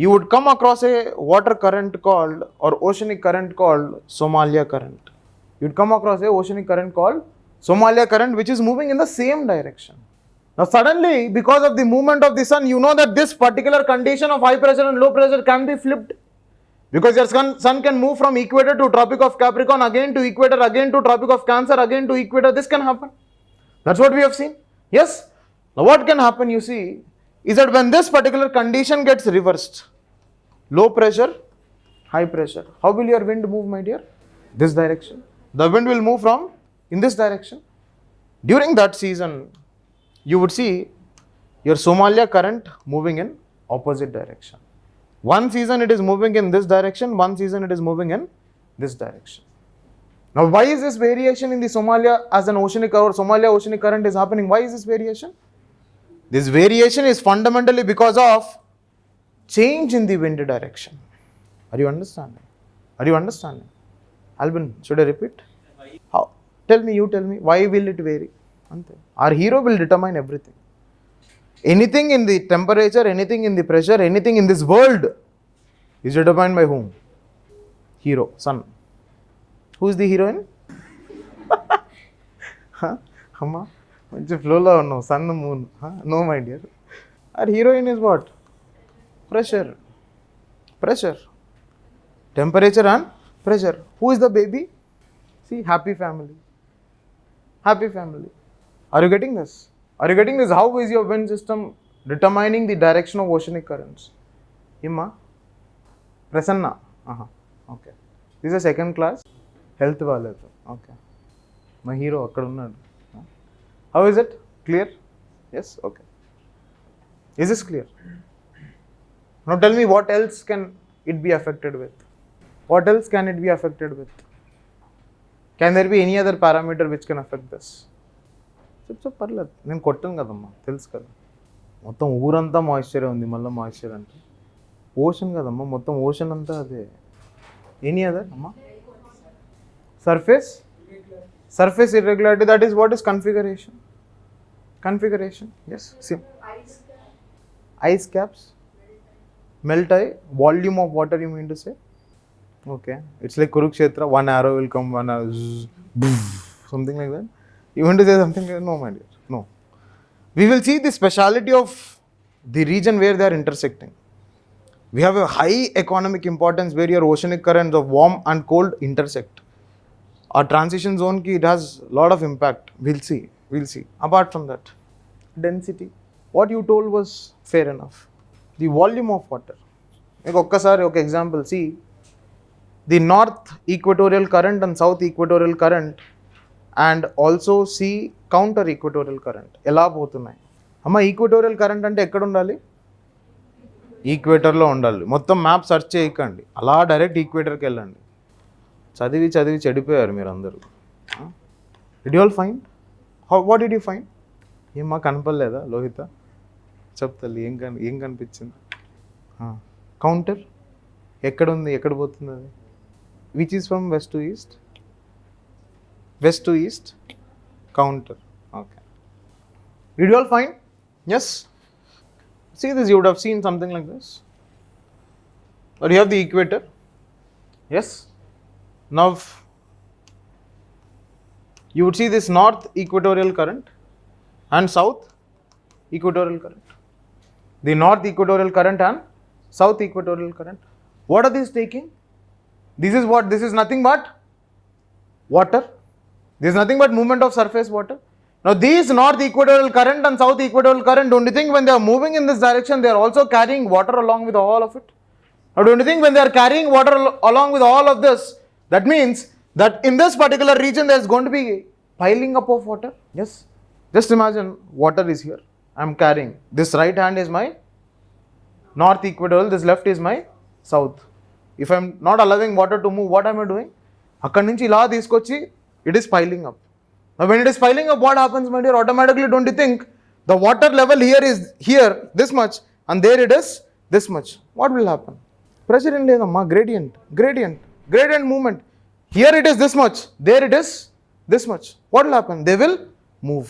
Speaker 1: you would come across a water current called, or oceanic current called, Somalia current. You would come across a oceanic current called Somalia current, which is moving in the same direction. Now suddenly, because of the movement of the sun, you know that this particular condition of high pressure and low pressure can be flipped. Because your sun can move from equator to Tropic of Capricorn, again to equator, again to Tropic of Cancer, again to equator. This can happen. That's what we have seen. Yes? Now what can happen, you see, is that when this particular condition gets reversed, low pressure, high pressure, how will your wind move, my dear? This direction. The wind will move from in this direction. During that season, you would see your Somalia current moving in opposite direction. One season it is moving in this direction, one season it is moving in this direction. Now why is this variation in the Somalia as an oceanic or Somalia oceanic current is happening? Why is this variation? This variation is fundamentally because of change in the wind direction. Are you understanding? Albin, should I repeat? How? You tell me, why will it vary? Our hero will determine everything. Anything in the temperature, anything in the pressure, anything in this world is determined by whom? Hero, sun. Who is the heroine? Amma? మంచి ఫ్లోలో ఉన్నావు, sun moon. No my dear, our heroine is what? Pressure, temperature and pressure. Who is the baby? See, happy family. Are you getting this? How is your wind system determining the direction of oceanic currents? Imma? Prasanna? Okay. This is a second class health వాళ్ళతో. Okay. మా hero అక్కడ ఉన్నాడు. How is it? Clear? Yes? Okay. Is this clear? Now tell me, what else can it be affected with? Can there be any other parameter which can affect this? చెప్పు, పర్లేదు, నేను కొట్టాను కదమ్మా, తెలుసు కదా. మొత్తం ఊరంతా మాయిశ్చరే ఉంది, మళ్ళీ మాయిశ్చర్ అంటే ఓషన్ కదమ్మా, మొత్తం ఓషన్ అంతా అదే. ఎనీ అదర్ అమ్మా? Surface irregularity, that is what is configuration. Yes, see, ice caps melt. Volume of water, you mean to say? Okay, it's like Kurukshetra, one arrow will come, one arrow, something like that. You want to say something like that? No, my dear, no. We will see the speciality of the region where they are intersecting. We have a high economic importance where your oceanic currents of warm and cold intersect. Our transition zone, it has a lot of impact. We'll see. We'll see. Apart from that, density. What you told was fair enough. The volume of water. Like okkasari oka example, see the north equatorial current and south equatorial current and also see counter equatorial current ఎలా పోతున్నాయి. అమ్మ equatorial current అంటే ఎక్కడ ఉండాలి? ఈక్వేటర్లో ఉండాలి. మొత్తం map search చేయకండి, అలా డైరెక్ట్ ఈక్వేటర్కి వెళ్ళండి. చదివి చదివి చెడిపోయారు మీరు అందరూ. Did you all find? What did you find? ఏం మాకు కనపడలేదా లోహిత? చెప్తాలి ఏం కనిపించింది? కౌంటర్ ఎక్కడ ఉంది, ఎక్కడ పోతుంది అది? Which is from west to east? West to east counter. Okay, did you all find? Yes. See this, you would have seen something like this. Or you have the equator. Yes. Now you would see this north equatorial current and south equatorial current. The north equatorial current and south equatorial current. What are these taking? This is what? This is nothing but water. This is nothing but movement of surface water. Now these north equatorial current and south equatorial current, don't you think when they are moving in this direction they are also carrying water along with all of it? Now don't you think when they are carrying water along with all of this, that means that in this particular region there is going to be piling up of water? Yes. Just imagine water is here, I am carrying. This right hand is my north equatorial, this left is my south. If I am not allowing water to move, what am I doing? Akkadi nunchi ila teeskochi it is piling up. Now when it is piling up, what happens, my dear? Automatically, don't you think the water level here is here this much and there it is this much? What will happen? Pressure in ledamma, gradient movement. Here it is this much, there it is this much. What will happen? They will move.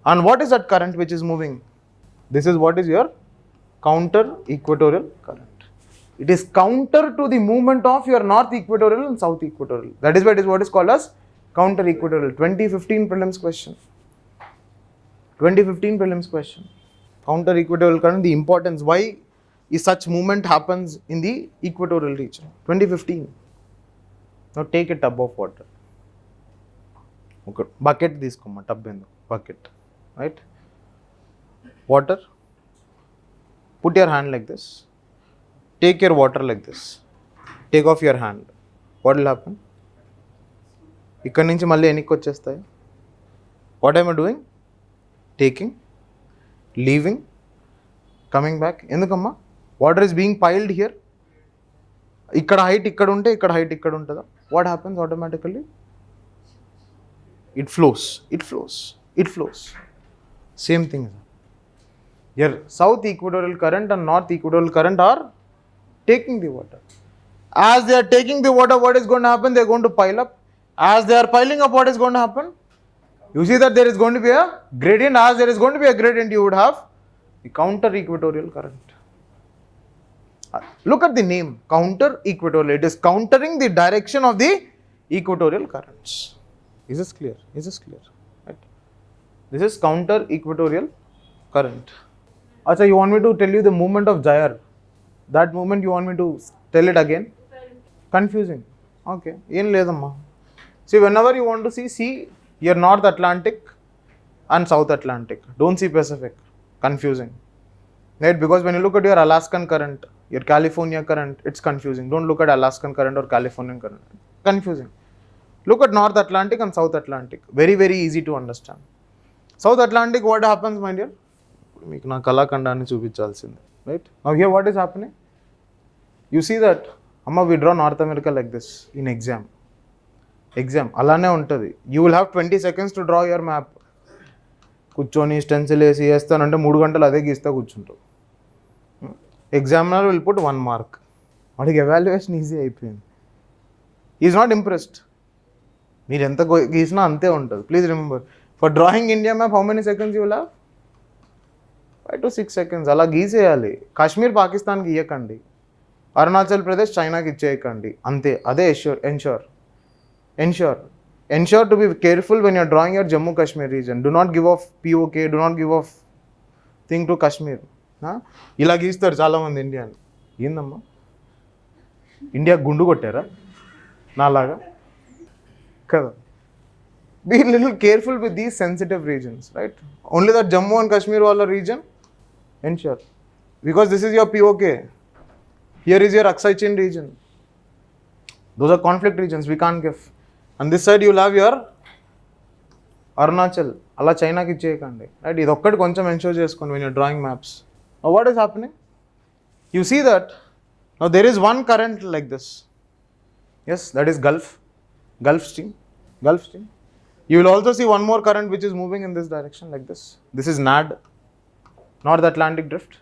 Speaker 1: And what is that current which is moving? This is what is your counter equatorial current. It is counter to the movement of your north equatorial and south equatorial. That is why it is what is called as counter equatorial. 2015 prelims question. 2015 prelims question. Counter equatorial current, the importance, why is such movement happens in the equatorial region. 2015. Now take a tub of water. Okay, bucket తీసుకోమ్మా, tub endu bucket, right? Water. Put your hand like this. Take your water like this. Take off your hand. What will happen? ఇక్కడ నుంచి మళ్ళీ వెనక్కి వచ్చేస్తాయి. What I'm doing? Taking, leaving, coming back. ఎందుకమ్మా? Water is being piled here. ఇక్కడ height ఇక్కడ ఉంటే ఇక్కడ హైట్ ఇక్కడ ఉంటుందా? What happens automatically? It flows. Same thing. Your south equatorial current and north equatorial current are taking the water. As they are taking the water, what is going to happen? They are going to pile up. As they are piling up, what is going to happen? You see that there is going to be a gradient. As there is going to be a gradient, you would have the counter equatorial current. Look at the name, counter equatorial. It is countering the direction of the equatorial currents. Is this clear? Right? This is counter equatorial current. Acha, you want me to tell you the movement of gyre? That movement you want me to tell it again? Confusing. Okay. Em ledamma. See, whenever you want to see your North Atlantic and South Atlantic. Don't see Pacific. Confusing. Right? Because when you look at your Alaskan current, your California current, it's confusing. Don't look at Alaskan current or Californian current. Confusing. Look at North Atlantic and South Atlantic. Very, very easy to understand. South Atlantic, what happens, my dear? మీకు నా కళాఖండాన్ని చూపించాల్సిందే. Right? Now here what is happening? You see that అమ్మ we draw North America like this in exam అలానే ఉంటుంది. You will have 20 seconds to draw your map. కూర్చొని stencil వేసి వేస్తానంటే 3 గంటలు అదే గీస్తా కూర్చుంటావు. Examiner will put 1 mark. వాడికి ఎవాల్యుయేషన్ ఈజీ అయిపోయింది. Is not impressed. మీరు ఎంత గీసినా అంతే ఉంటుంది. Please remember, for drawing India map how many seconds you will have? 5 to 6 seconds. అలా గీసేయాలి. కాశ్మీర్ పాకిస్తాన్కి ఇవ్వకండి, అరుణాచల్ ప్రదేశ్ చైనాకి ఇచ్చేయకండి, అంతే. అదే ensure to be careful when you are drawing your Jammu Kashmir region. Do not give off POK, do not give off thing to Kashmir. ఇలా గీస్తారు చాలామంది ఇండియాని. ఏందమ్మా, ఇండియా గుండు కొట్టారా నాలాగా? కదా. be a little careful with these sensitive regions, right? Only the Jammu and Kashmir wala region, ensure. Because this is your POK. Here is your Aksai Chin region. Those are conflict regions, we can't give. And this side you will have your Arunachal. Alla China ki cheyekandi. Right? Idu okkati koncham ensure cheskondi when you are drawing maps. Now what is happening? You see that now there is one current like this. Yes, that is Gulf Stream. You will also see one more current which is moving in this direction like this. This is NAD, North Atlantic Drift.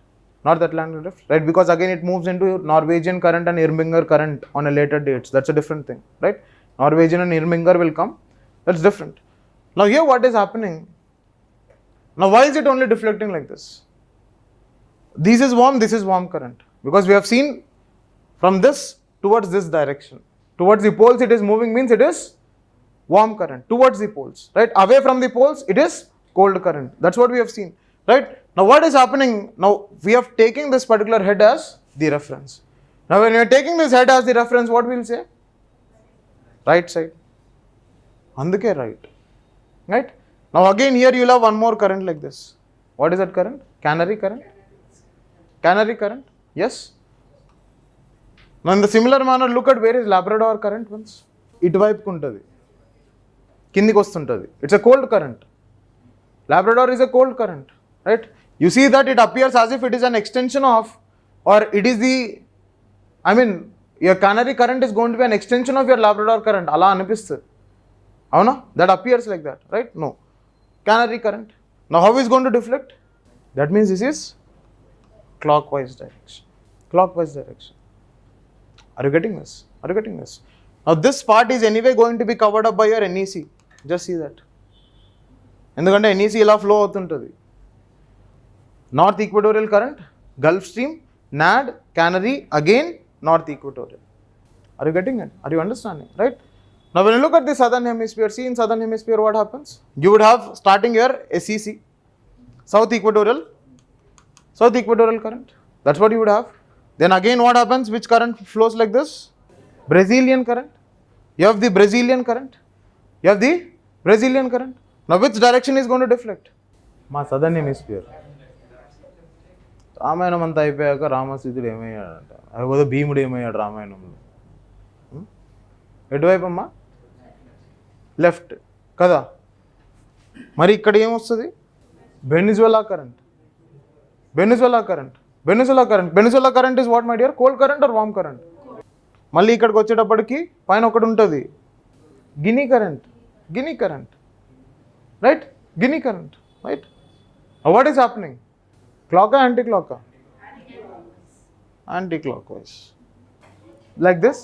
Speaker 1: Right? Because again it moves into Norwegian current and Irminger current on a later dates. That's a different thing, right? Norwegian and Irminger will come. That's different. Now here what is happening? Now why is it only deflecting like this? This is warm current. Because we have seen from this towards this direction. Towards the poles it is moving, means it is warm current. Towards the poles, right? Away from the poles it is cold current. That's what we have seen, right? Now what is happening? Now we have taken this particular head as the reference. Now when you are taking this head as the reference, what we will say? Right side. Anduke right? Now again here you will have one more current like this. What is that current? Canary current? Yes. Now in the similar manner, look at where is Labrador current once. Ituvaipu untadi. Kindiki vastuntadi. It's a cold current. Labrador is a cold current, right? You see that it appears as if it is an extension of, or it is the, your Canary current is going to be an extension of your Labrador current. Ala anipistadi. Avuna? That appears like that, right? No. Canary current. Now how is it going to deflect? That means this is clockwise direction. Are you getting this? Now this part is anyway going to be covered up by your NEC. Just see that. ఎందుకంటే NEC ఇలా flow అవుతుంటుంది. North Equatorial current, Gulf Stream, NAD, Canary, again North Equatorial. Are you getting it? Are you understanding? Right? Now when you look at the southern hemisphere, see in southern hemisphere what happens? You would have starting here SEC, South Equatorial current. That's what you would have. Then again what happens? Which current flows like this? Brazilian current. You have the Brazilian current. Now which direction is going to deflect? మా southern hemisphere. Ramayanam అంతా అయిపోయాక రామసీతుడు ఏమయ్యాడంట, అదే భీముడు ఏమయ్యాడు రామాయణంలో. ఎటువైపు అమ్మా? Left కదా. మరి ఇక్కడ ఏమొస్తుంది? Venezuela current is what my dear? Cold current or warm current? మళ్ళీ ఇక్కడికి వచ్చేటప్పటికి పైన ఒకటి ఉంటుంది Guinea current, right? Guinea current, right? Now what is happening? Clock or anti-clock? Anti-clockwise. Like this,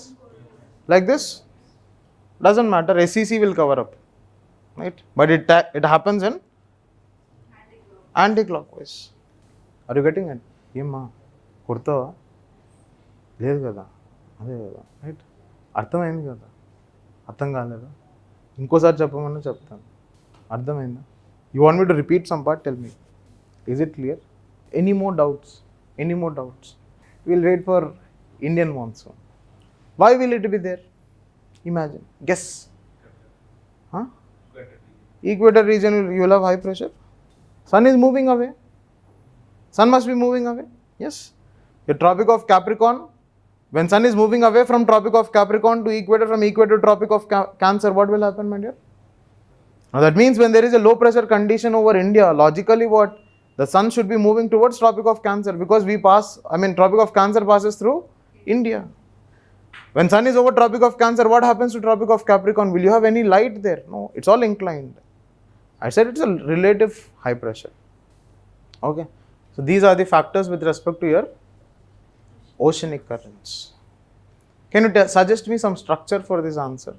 Speaker 1: doesn't matter, SEC will cover up, right? But it happens in anti-clockwise. Are you getting it? ఏమ్మా కుర్తావా? లేదు కదా, అదే కదా, right? అర్థమైంది కదా? అర్థం కాలేదా? ఇంకోసారి చెప్పమన్నా చెప్తాను. అర్థమైందా? You want me to repeat some part? Tell me. Is it clear? Any more doubts? We'll wait for Indian monsoon. Why will it be there? Imagine. Guess. Huh? Equator region, you will have high pressure. Sun is moving away. Sun must be moving away. Yes. The Tropic of Capricorn. When sun is moving away from Tropic of Capricorn to equator, from equator to Tropic of Cancer, what will happen, my dear? Now that means when there is a low pressure condition over India, logically what? The sun should be moving towards Tropic of Cancer, because Tropic of Cancer passes through India. When sun is over Tropic of Cancer, what happens to Tropic of Capricorn? Will you have any light there? No, it's all inclined. I said it's a relative high pressure. Okay. So these are the factors with respect to your oceanic currents. Can you suggest me some structure for this answer?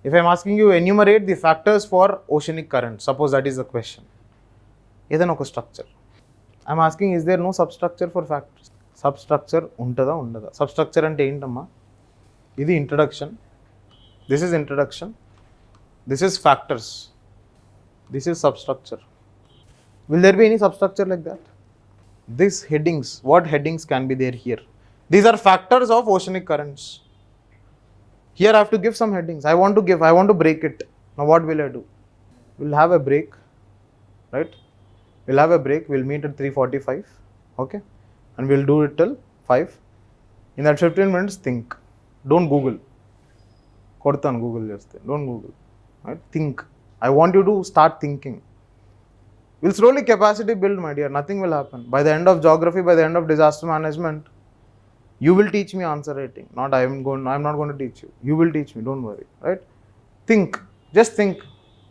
Speaker 1: If I am asking you enumerate the factors for oceanic current, suppose that is the question. ఏదైనా ఒక structure. I am asking, is there no substructure for factors? Substructure ఉంటుందా ఉండదా? Substructure అంటే ఏంటమ్మా? ఇది introduction. This is introduction. This is factors. This is substructure. Will there be any substructure like that? These headings, what headings can be there here? These are factors of oceanic currents. Here I have to give some headings. I want to break it. Now what will I do? we'll have a break, right? We'll have a break, we'll meet at 3:45, okay? And we'll do it till 5. In that 15 minutes, think. Don't Google. Kortan Google just. Don't Google. Right? Think. I want you to start thinking. We'll slowly capacity build, my dear. Nothing will happen. By the end of geography, by the end of disaster management, you will teach me answer writing. Not I'm not going to teach you. You will teach me. Don't worry. Right? Think. Just think.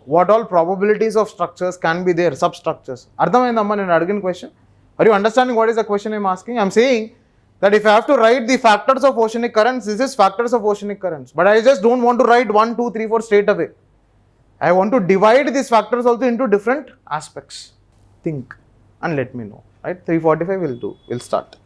Speaker 1: What all probabilities of structures can be there, substructures. Ardhamaindamma nenu adigina question. Are you understanding what is the question I'm asking? I'm saying that if I have to write the factors of oceanic currents, this is factors of oceanic currents. But I just don't want to write 1, 2, 3, 4 straight away. I want to divide these factors also into different aspects. Think and let me know. Right? 3:45 we'll start.